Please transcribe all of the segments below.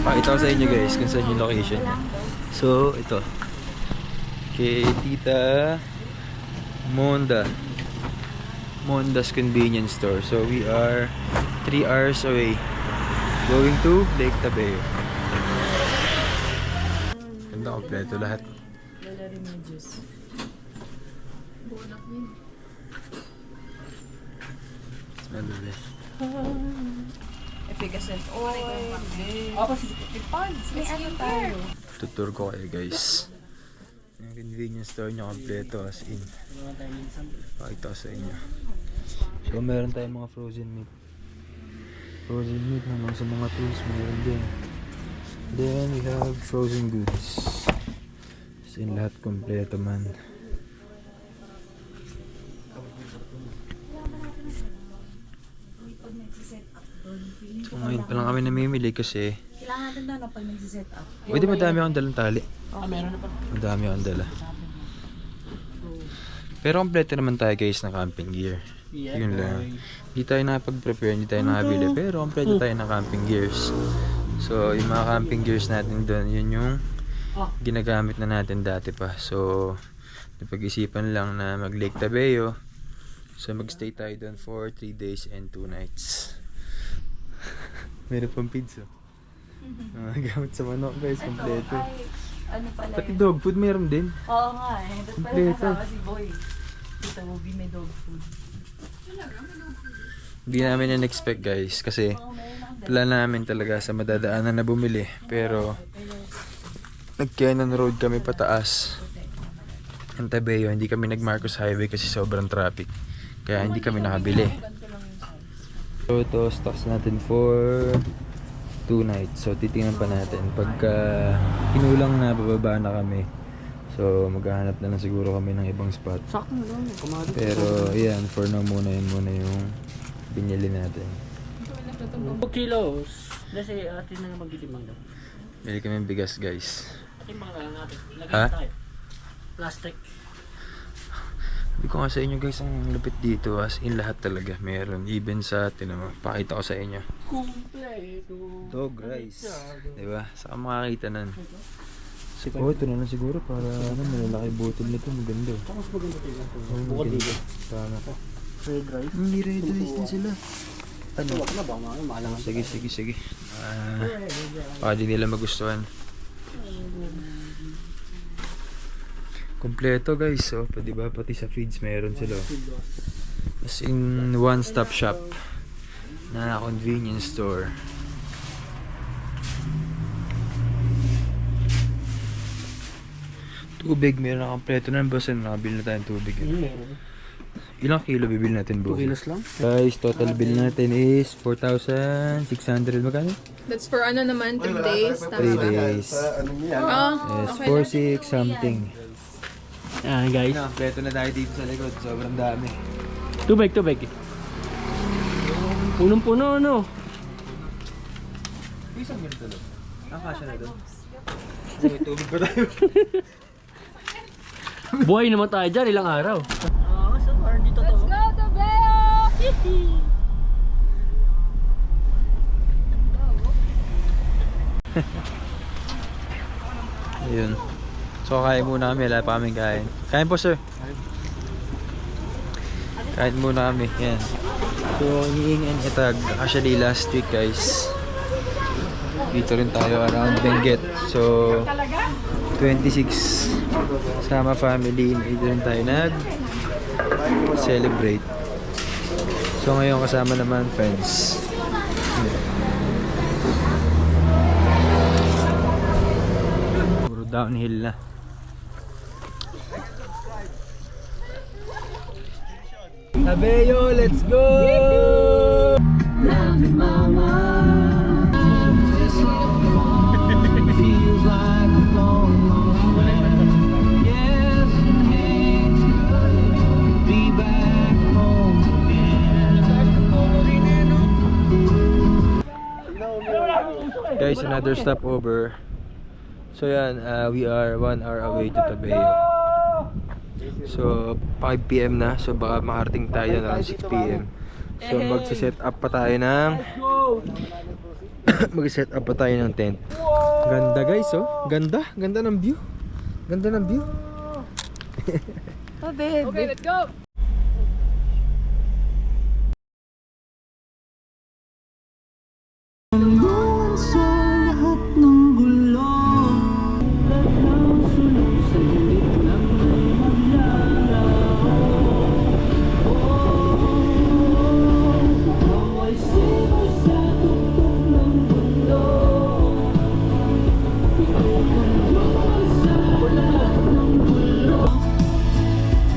Pakita ko sa inyo guys kung saan yung location. So, ito. Kay Tita Monda's Convenience Store. So, we are 3 hours away. Going to Lake Tabeo. Ganda, kompleto lahat. Wala rin yung juice. Bunak yun. Smell the best. Efficacent oil. Opo, pads. May ano tayo? Tutur ko kayo guys. Yung convenience store nyo kompleto as in. Pakita ko sa inyo. So meron tayong mga frozen meat. Frozen meat naman sa mga tools meron din. Then we have frozen goods. As in lahat kompleto man. So ngayon pa lang kami namimili kasi Kailangan natin na pag nagsiset up. pwede madami akong dalang tali. Meron na pa. Madami akong dala. Pero kompleto naman tayo guys ng camping gear. Yun lang. Hindi tayo nakapag-prepare, hindi tayo nakabili. Pero kompleto tayo ng camping gears. So yung mga camping gears natin doon, yun yung ginagamit na natin dati pa. So napag-isipan lang na mag Lake Tabeo. So magstay tayo doon for 3 days and 2 nights. Meron pang pizza. Gamit sa manok guys, kompleto. Ano pala Pati dog food meron din. Oo nga eh. Tapos pala Kompleto. kasama si Boy. Tita Bobby may dog food. Hindi namin na-expect guys kasi plan namin talaga sa madadaanan na bumili. Pero nag-Cannon Road kami pataas ang Tabeo, hindi kami nag-Marcos Highway kasi sobrang traffic. Kaya hindi kami nakabili. So ito, stocks natin for 2 nights. So titingnan pa natin. Pagka kinulang na, bababa na kami. So maghahanap na lang siguro kami ng ibang spot. Pero yan, for now muna yun muna yung binili natin. 2 kilos. Kasi atin na magditimang daw. Bili kami bigas guys. Timang na lang natin. Ha? Lagyan tayo. Plastic. Sabi ko nga sa inyo guys, ang lupit dito as in lahat talaga meron. Even sa pakita ko sa inyo. Kompleto. Dog rice. Diba? Saka makakita nun. Oh, ito na lang siguro para malalaki bottle nito. Maganda. Tapos maganda tayo. Bukod dito. Tama ka. Red rice. Hindi red rice din sila. Ano? Wag na ba? Maalang. Sige. Baka di nila magustuhan. Kompleto guys. So, diba? Pati sa feeds meron sila. As in one-stop shop na convenience store. Tubig, meron na kompleto na boss. Nakabili na tayong tubig. Ilang kilo bibili natin boss? 2 kilos lang. Guys, total bill natin is 4,600 magkano? That's for ano naman, 3 days. 3 days. Oh, Yes, 4,600 something. Ah, guys. Kompleto na tayo dito sa likod. Sobrang dami. Tubig. Punong-puno, ano? Isang ganito lang. Nakasya na doon. May tubig pa tayo. Buhay naman tayo dyan, ilang araw. So far dito to. let's go to Beo! Ayun. So kain muna kami, wala pa kaming kain. Kain po sir. Kain muna kami, yan. So Niing and Etag, actually last week guys. Dito rin tayo around Benguet. So 26 sama family, dito rin tayo celebrate. So ngayon kasama naman friends. Puro downhill na. Tabeo, let's go! Guys, another stopover. So yan, we are 1 hour away to Tabeo. So 5 PM na, so baka makarating tayo na 6 PM. So magse-set up pa tayo ng Mag-set up pa tayo ng tent. Ganda guys, oh. Ganda. Ganda ng view. Ganda ng view. Oh, babe. Okay, let's go.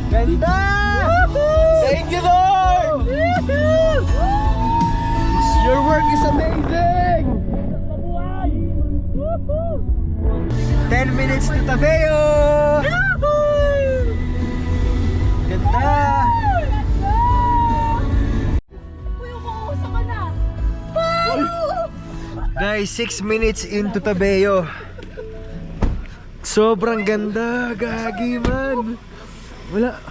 Ganda! Thank you, Lord! Your work is amazing! 10 minutes to Tabeo! Ganda! Guys, 6 minutes into Tabeo. Sobrang ganda, gagi man. Wala.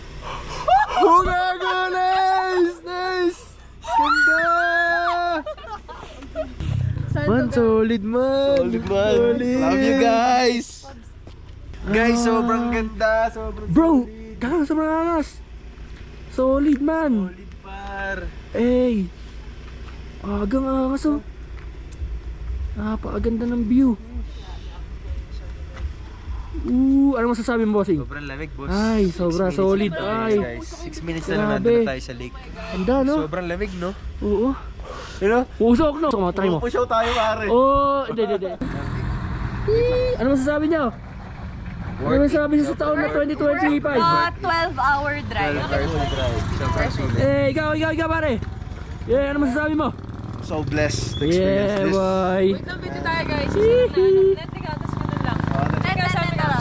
Oh, gago! Nice! Nice! Ganda! Man, solid man! Solid man! Solid. Love you guys! Guys, sobrang ganda! Sobrang Bro! solid! Kaya sobrang angas! Solid man! Solid par! Ey! Agang angas oh! Napakaganda ng view! Ano masasabi mo, bossing? Sobrang lamig, boss. Ay, sobra 6 minutes solid. na tayo, Ay, guys. 6 minutes na lang grabe. nandun na tayo sa lake. ganda no? Sobrang lamig, no? Oo. You know? Usok no? So, try mo. Pusaw tayo, pare. Oh, hindi. Ano masasabi niyo? Ano masasabi niyo sa taon na 2025? 12-hour drive. Sobrang sulit. Eh, ikaw pare. Yeah, ano masasabi mo? So blessed to experience Yeah, this. boy. Wait lang, video tayo guys. Net, teka, tapos ganun lang. Net, tara.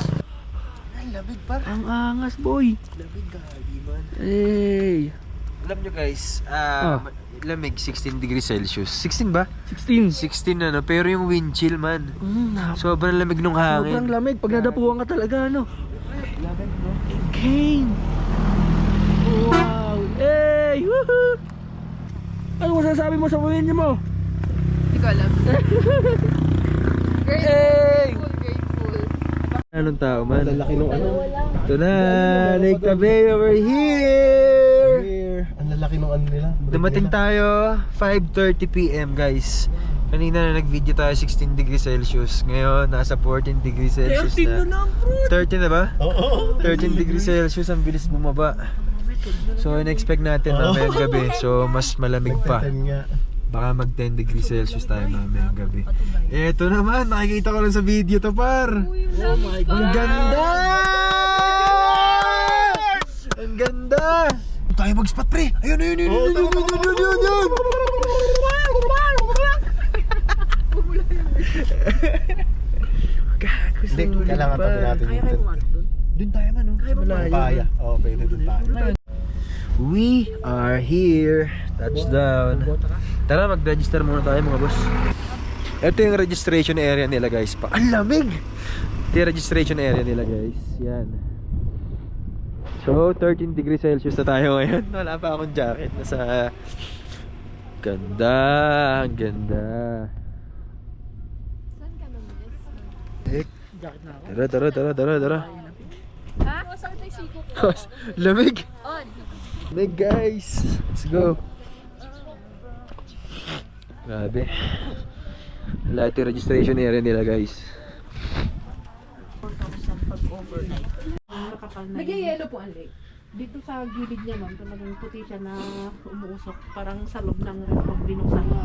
Ay, lamig par. Ang angas, boy. Lamig, gagi man. Hey. Alam nyo guys, lamig 16 degrees Celsius. 16 ba? 16. 16 ano, pero yung wind chill man. Sobrang lamig nung Sobrang hangin. lamig. Pag nadapuan ka talaga, ano? Lamig, no? Cane. Wow. Hey! Woohoo! Ano masasabi mo sa pamilya mo? Hindi ko alam. Grateful. Anong tao man? Lalaki nung ano? Ito na, Lake Tabeo, we're here! Ang lalaki ng ano nila. Dumating tayo 5:30 PM guys. Kanina na nag-video tayo 16 degrees Celsius. Ngayon nasa 14 degrees Celsius na. 13 na ba? Oo. 13 degrees Celsius, ang bilis bumaba. So in-expect natin mamayang gabi. So mas malamig pa. Nga. Baka mag 10 degrees Celsius tayo mamayang gabi. Eto naman, nakikita ko lang sa video to par. Ang ganda! Ang ganda! Tayo mag-spot pre! Ayun! Hindi, kailangan tabi natin yung tent. Doon tayo man, oh. Malayo. Papaya. Oo, pwede doon tayo. We are here. Touchdown. Tara, mag-register muna tayo mga boss. Ito yung registration area nila guys. Ang lamig! Ito yung registration area nila guys. Yan. So, 13 degrees Celsius na tayo ngayon. Wala pa akong jacket. Nasa... Ganda! Ang ganda! Saan ka na, miss? Tara. Ha? Sakit ang siko ko. Lamig! On. Lamig guys! Let's go! Grabe. Wala ito yung registration area nila guys. Nagyayelo po ang lake. Dito sa gilid niya ma'am, talagang puti siya na umuusok. Parang sa loob ng ref pag binuksan mo.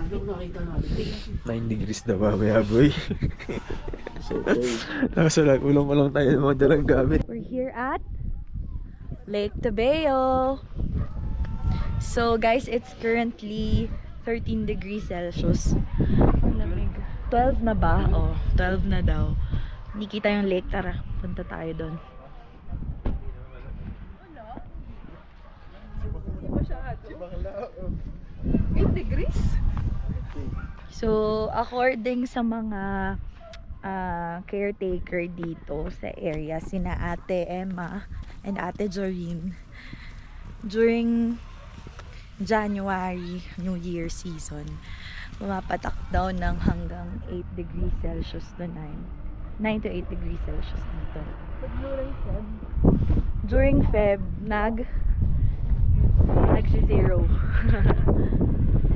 Yung nakita natin. 9 degrees na ba, boy? Nasa ulang pa lang tayo ng mga dalang gamit. We're here at Lake Tabeo. So guys, it's currently 13 degrees Celsius. Ang lamig. 12 na ba? Oh, 12 na daw. Hindi kita yung lake. Tara, punta tayo doon. 8 degrees? So, according sa mga caretaker dito sa area, sina Ate Emma and Ate Joreen, during January, New Year season, pumapatak daw ng hanggang 8 degrees Celsius to 9 to 8 degrees Celsius dito. During Feb, nag-zero.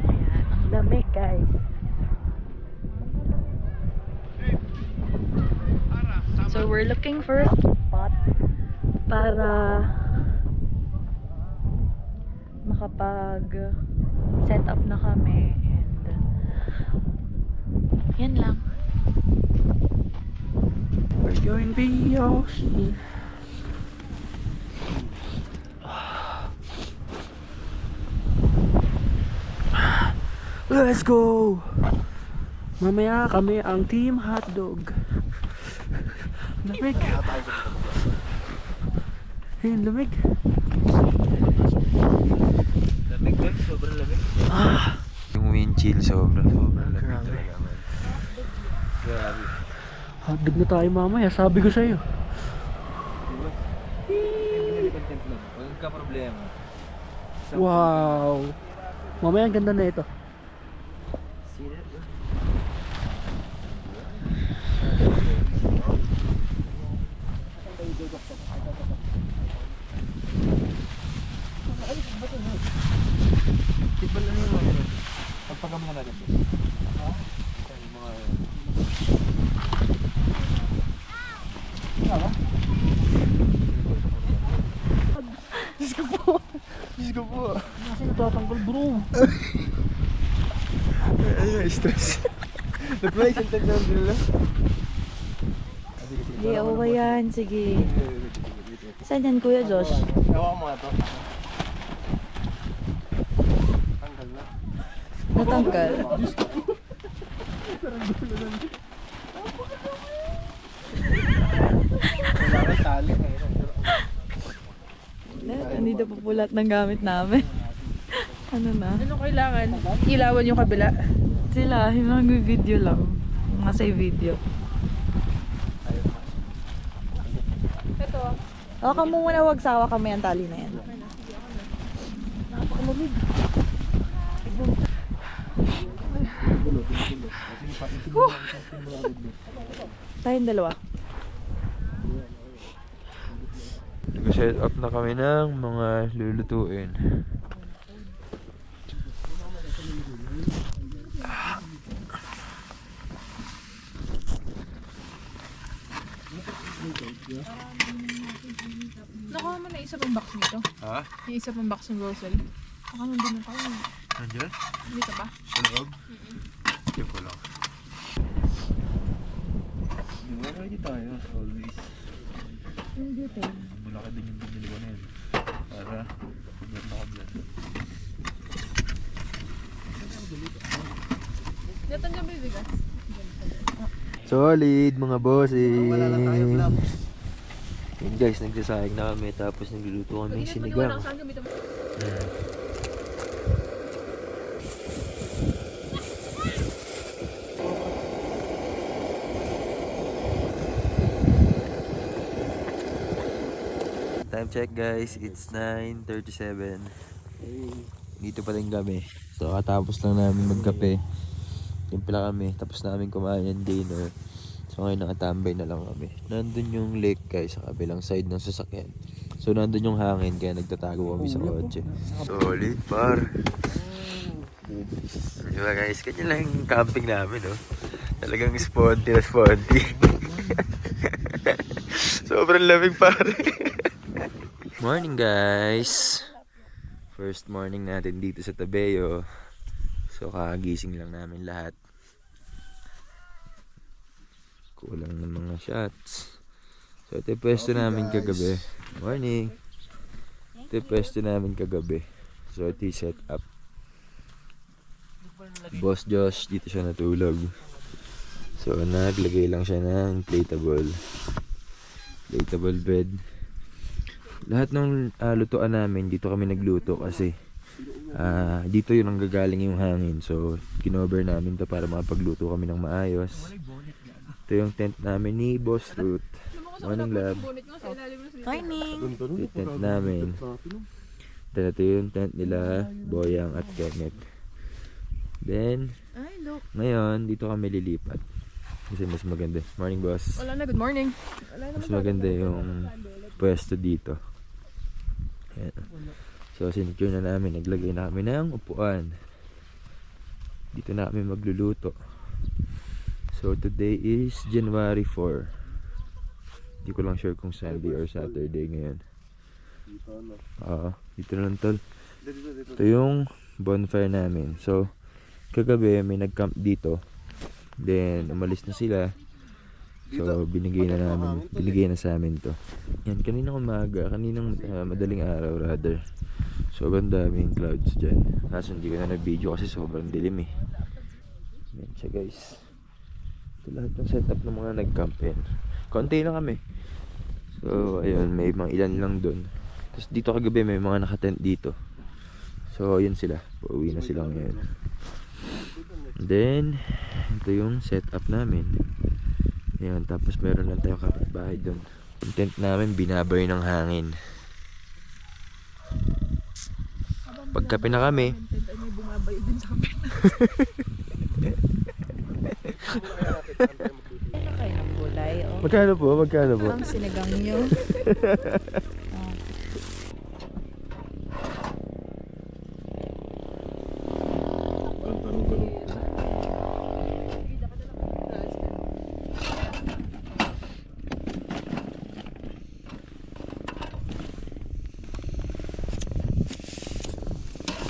Ayan, ang lamig guys. So we're looking for a spot para makapag set up na kami, and yan lang. We're going BOC. Let's go! Mamaya kami ang Team Hotdog. Lamig. Ayun, lamig. Lamig guys, sobrang lamig. Yung wind chill, sobrang lamig talaga man. Grabe. Hotdog na tayo mamaya, sabi ko sa'yo. Huwag ka problema. Wow! Mamaya ang ganda na ito. Tibal lang yung mga pagpagam na natin. Yung mga... Diyos ko po! Kasi natatanggal bro. Ay, stress. Nag-play, sentag na nila. Sige, okay yan. Sige. Saan yan, Kuya Josh? Ewan mo nga to. Tanggal na. Natanggal. Wala kang tali ngayon. Nandito po po lahat ng gamit namin. Ano na? Ano kailangan? Ilawan yung kabila. Sila, yung nag-video lang. Nasa video. Ito. Baka mo muna, wag sawa kami ang tali na yan. Tayong dalawa. Nag-set up na kami ng mga lulutuin. Nakuha mo na isa pang box nito. Ha? Yung isa pang box ng grocery. Baka nandun na tayo. Nandiyan? Dito ba? Sa loob? Hindi ko lang. Ready tayo, always. Dito. Malaki din yung binili ko na yun. Para meron ako dyan. Dito nga bibigas. Solid mga bossing! Wala lang tayo vlogs. Yun guys, nagsasayang na kami tapos nagluluto kami ng sinigang. Saan gamitin mo? Time check guys, it's 9:37. Dito pa rin kami. So katapos lang namin magkape. Timpla kami, tapos namin kumain ng dinner. So ngayon nakatambay na lang kami. Nandun yung lake guys sa kabilang side ng sasakyan. So nandun yung hangin kaya nagtatago kami sa kotse. Solid par. Diba guys, ganyan lang yung camping namin no. Talagang sponty na sponty. Sobrang lamig pare. Morning guys. First morning natin dito sa Tabeo. So kakagising lang namin lahat. Kulang ng mga shots. So ito yung pwesto namin kagabi. Morning. Ito yung pwesto namin kagabi. So ito yung set up. Boss Josh dito siya natulog. So naglagay lang siya ng inflatable bed. Lahat ng lutuan namin dito kami nagluto kasi dito yun ang gagaling yung hangin. So kinover namin to para makapagluto kami ng maayos. Ito yung tent namin ni Boss Ruth. Morning love. Bunit mo sa ilalim mo sa Morning! Ito yung tent namin. Then ito yung tent nila, Boyang at Kenneth. Then, ngayon, dito kami lilipat. Kasi mas maganda. Morning, boss. Wala na, good morning. Mas maganda yung pwesto dito. Ayan. So, sinecure na namin. Naglagay na kami ng upuan. Dito na kami magluluto. So, today is January 4. Hindi ko lang sure kung Sunday or Saturday ngayon. Dito na lang, tol. Ito yung bonfire namin. So, kagabi may nag-camp dito. Then, umalis na sila. So, binigay na sa amin to. Yan, kaninang umaga, kaninang madaling araw rather. Sobrang daming clouds dyan. Kaso hindi ko na nag-video kasi sobrang dilim eh. Yan siya guys. Ito lahat ng setup ng mga nag-camp yan. Konti lang kami. So, ayun, may mga ilan lang dun. Tapos dito kagabi may mga nakatent dito. So, yun sila. Pauwi na sila ngayon. Then, ito yung setup namin. Ayan, tapos meron lang tayong kapitbahay dun. Yung tent namin, binabay ng hangin. Pagkape na kami. Kayo ng gulay, oh. Magkano po? Magkano po? Ang sinigang nyo.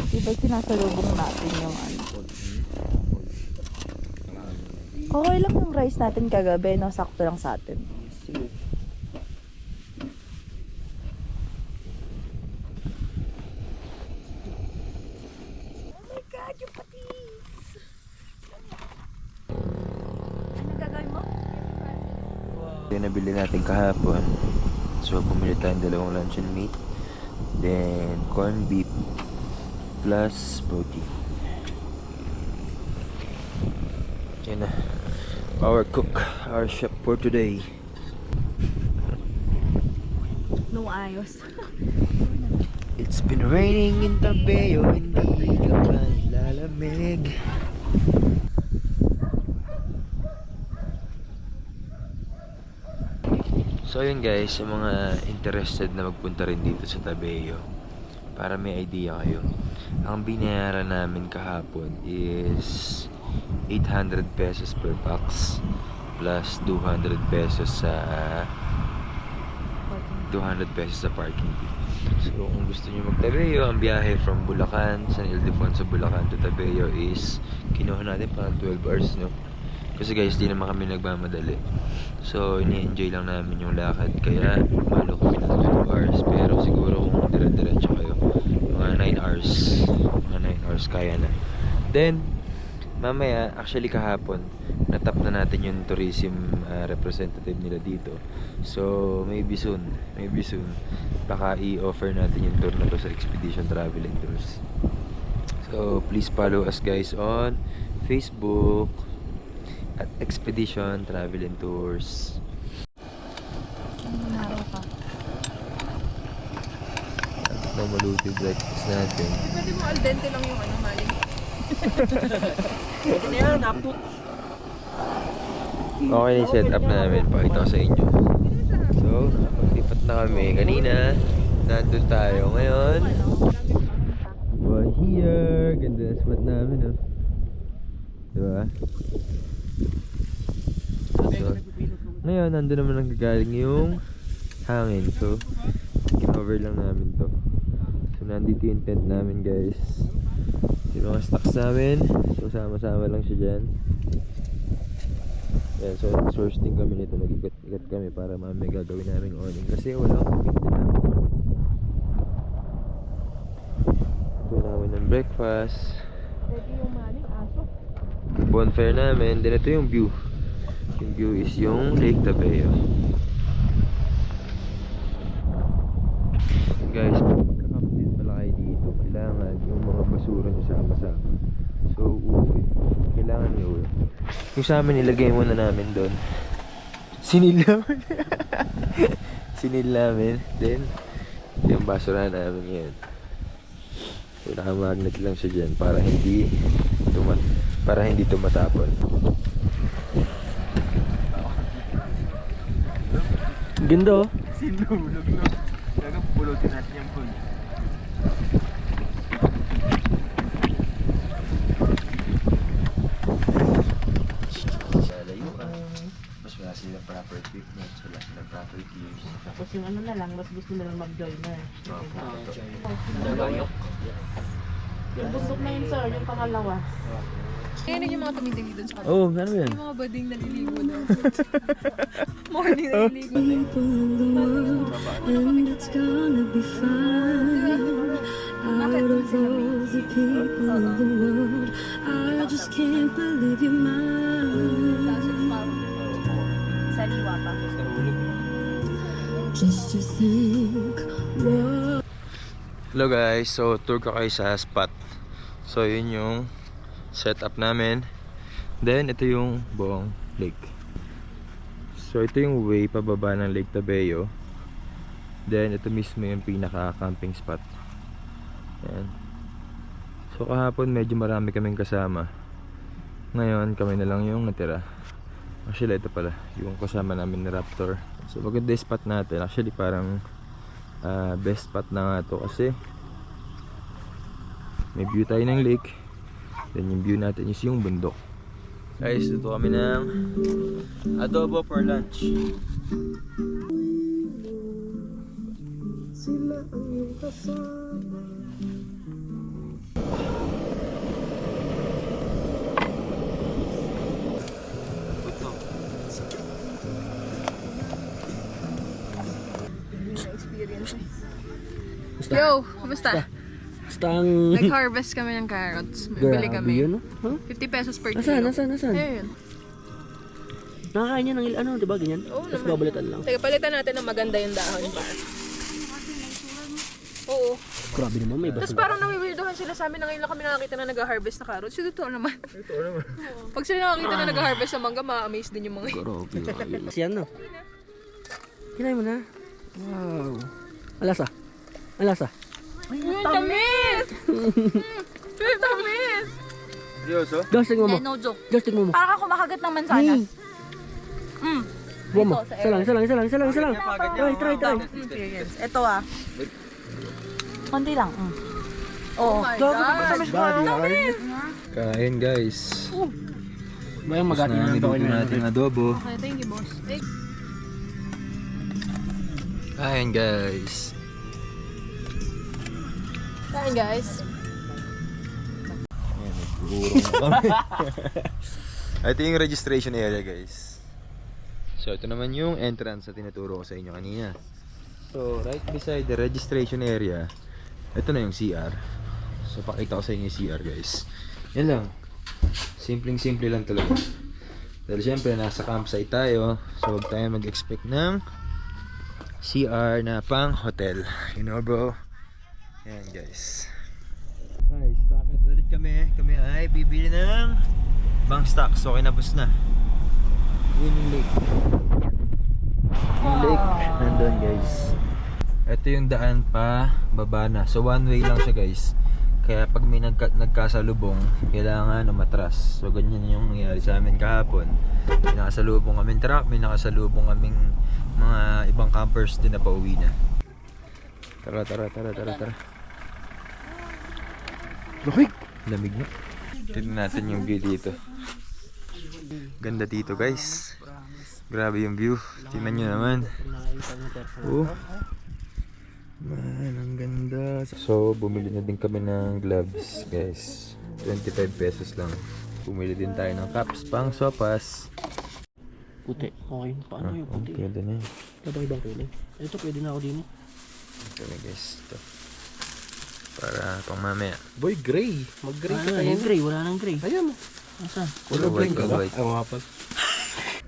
Diba sinasalubong natin yung ano? Okay lang yung rice natin kagabi, no? Sakto lang sa atin. Oh my God, yung patis! Ano gagawin mo? Yung nabili natin kahapon. So, bumili tayong dalawang luncheon meat. Then, corned beef plus protein. Yan na. Our cook, our chef for today. No ayos. It's been raining in Tabeo, hindi ka pa nilalamig. So yun guys, yung mga interested na magpunta rin dito sa Tabeo, para may idea kayo, ang binayaran namin kahapon is 800 pesos per box plus 200 pesos sa parking fee. So kung gusto niyo mag-Tabeo, ang biyahe from Bulacan, San Ildefonso, Bulacan to Tabeo is kinuha natin parang 12 hours, no? Kasi guys, di naman kami nagmamadali. So, ini-enjoy lang namin yung lakad. Kaya, malo kami ng 12 hours. Pero siguro kung dire-diretso kayo, mga 9 hours. Mga 9 hours kaya na. Then, mamaya, actually kahapon, natap na natin yung tourism representative nila dito. So, maybe soon, baka i-offer natin yung tour na to sa Expedition Travel and Tours. So, please follow us guys on Facebook at Expedition Travel and Tours. At maluti breakfast natin. Pwede mo al dente lang yung ano, maling. Ito na yan, naput. Okay na yung setup namin. Pakita ko sa inyo. So, lipat na kami. Kanina, nandun tayo. Ngayon, we're here. Ganda na spot namin, oh. Diba? So, ngayon, nandun naman nanggagaling yung hangin. So, kinover lang namin to. So, nandito yung tent namin, guys. Yung mga stocks namin. So, sama-sama lang siya dyan. Yan, so source din kami nito. Nag-ikat kami para mamay gagawin namin awning. Kasi wala akong pinte na. Ito namin ng breakfast. Pwede yung maling aso. Bonfire namin. Then ito yung view. Yung view is yung Lake Tabeo. Guys, magka-camp din pala kayo dito. Kailangan yung mga basura nyo sama-sama. So, uuwi. Kailangan nyo uwi. Yung sa amin, nilagay muna namin doon. Sinil namin. Sinil namin. Then, yung basura namin yan. So naka-magnet lang siya dyan para hindi tumatapon. Ganda oh. Sinulog no. Kaya pulutin natin yung pool. Lalayo mas wala silang proper equipment, wala silang proper gears. Tapos yung ano na lang, mas gusto nilang mag-joiner. Yung bundok na yun sir, yung pangalawa. Ngayon yung mga tumitingin doon sa kanila. Oh, ano yan? Yung mga bading naliligo na. Morning naliligo na. And it's gonna be fine. Out of all the people in the world, I just can't believe you're mine. Saliwa pa. Just to think what Hello guys, so tour ko kayo sa spot. So yun yung setup namin. Then ito yung buong lake. So ito yung way pababa ng Lake Tabeo. Then ito mismo yung pinaka camping spot. Ayan. So kahapon medyo marami kaming kasama. Ngayon kami na lang yung natira. Actually ito pala yung kasama namin ni Raptor. So maganda yung spot natin. Actually parang best spot na nga to kasi may view tayo ng lake. Then yung view natin is yung bundok. Guys, dito kami ng adobo for lunch. Yo, kumusta? Basta ang... Nag-harvest kami ng carrots. Bibili Grabe kami. yun, oh. Huh? 50 pesos per Nasaan, kilo. nasaan? Ayun. Nakakain niya ng ano, diba ganyan? Oo Tapos naman. babalitan lang. Teka, palitan natin ng maganda yung dahon. Oo. Grabe naman, may Tapos basa. parang nawiwirdohan sila sa amin na ngayon lang kami nakakita na nag-harvest na carrots. So, totoo naman. Totoo naman. Pag sila nakakita na nag-harvest ng mangga, ma-amaze din yung mga yun. Grabe. Siyan, no? Kinain mo na. Wow. Alasa. Alasa. Yung tamis! Yung tamis! Seryoso? Josh, tingnan mo. No joke. Josh, tingnan mo. Parang ako makagat ng mansanas. Buwan mo. Isa lang. Try. Experience. Ito ah. Konti lang. Oo. Oh my God! Kain guys. Ba yung Tapos magati na na ito niluto natin adobo. Okay, thank you, boss. Kain guys. Kain, guys. Ito yung registration area guys. So ito naman yung entrance na tinuturo ko sa inyo kanina. So right beside the registration area, ito na yung CR. So pakita ko sa inyo yung CR guys. Yan lang. Simpleng-simple lang talaga. Dahil syempre nasa campsite tayo, so huwag tayo mag-expect ng CR na pang hotel. You know bro? Yan guys. Guys, bakit ulit kami? Kami ay bibili ng bang stocks. So kinapos na. Yun yung lake. Yung lake nandun guys. Ito yung daan pa baba na. So one way lang siya guys. Kaya pag may nagkasalubong, kailangan matras. So ganyan yung nangyari sa amin kahapon. May nakasalubong kaming truck, may nakasalubong kaming mga ibang campers din na pauwi na. Tara. Lamig na. Tignan natin yung view dito. Ganda dito guys. Grabe yung view. Tingnan nyo naman. Oh. Man, ang ganda. So, bumili na din kami ng gloves guys. 25 pesos lang. Bumili din tayo ng caps pang sopas. Puti. Okay. Paano yung puti? Pwede na yun. Ito ibang kulay. Ito pwede na ako din. Ito na guys. Ito. Para pang mamaya. Boy, gray. Mag-gray ka tayo. Yung gray. Wala nang gray. Ayan. Nasaan? Color White, blind ka color ba? white. Ay, mga pal.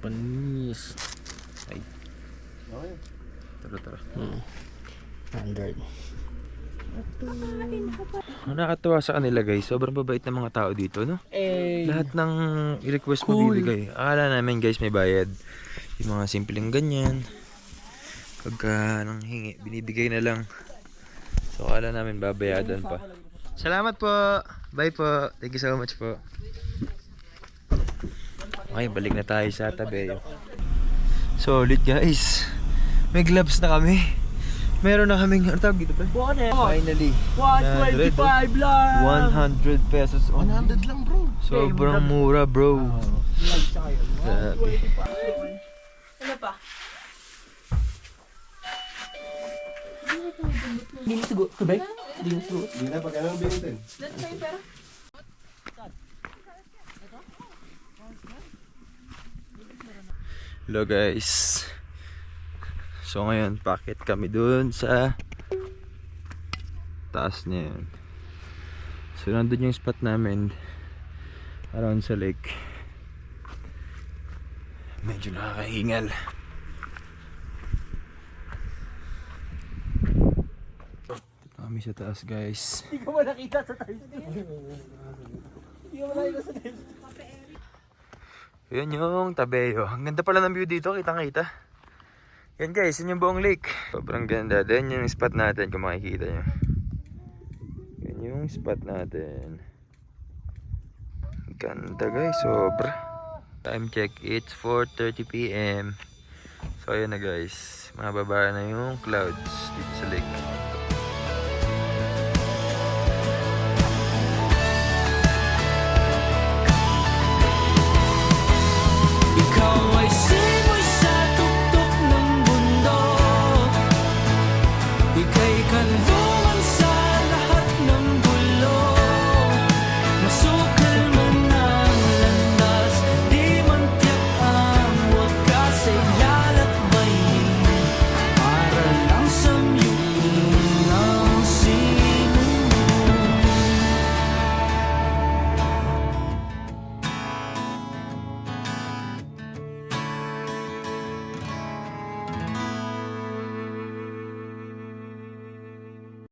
Panis. Tara. 100. Ang nakatawa sa kanila guys, sobrang babait ng mga tao dito, no? Lahat ng i-request mo bibigay. Akala namin guys may bayad. Yung mga simpleng ganyan. Pagka nang hingi, binibigay na lang. So akala namin babayadan pa. Salamat po. Bye po. Thank you so much po. Okay, balik na tayo sa Tabeo. Solid guys. May gloves na kami. Meron na kaming, ano tawag dito pa? Finally. 125 lang! 100 pesos only. 100 lang bro. Sobrang mura bro. Grabe. Ano pa? Hindi mo siguro. Tubig? Hindi mo siguro. Hindi na, pag anong binutin? Dito tayo pera. Hello guys. So ngayon, packet kami dun sa taas na yun. So nandun yung spot namin around sa lake. Medyo nakakahingal. Dito kami sa taas guys. Hindi ko ba nakita sa times. Yun yung Tabeo. Ang ganda pala ng view dito, kitang-kita. Yan guys, yun yung buong lake. Sobrang ganda. Then yung spot natin kung makikita nyo. Yan yung spot natin. Ganda guys, sobra. Time check, it's 4:30 PM. So ayun na guys, mababa na yung clouds dito sa lake. Ikaw ay simoy sa tuktok ng bundok. Ika'y kaluluwa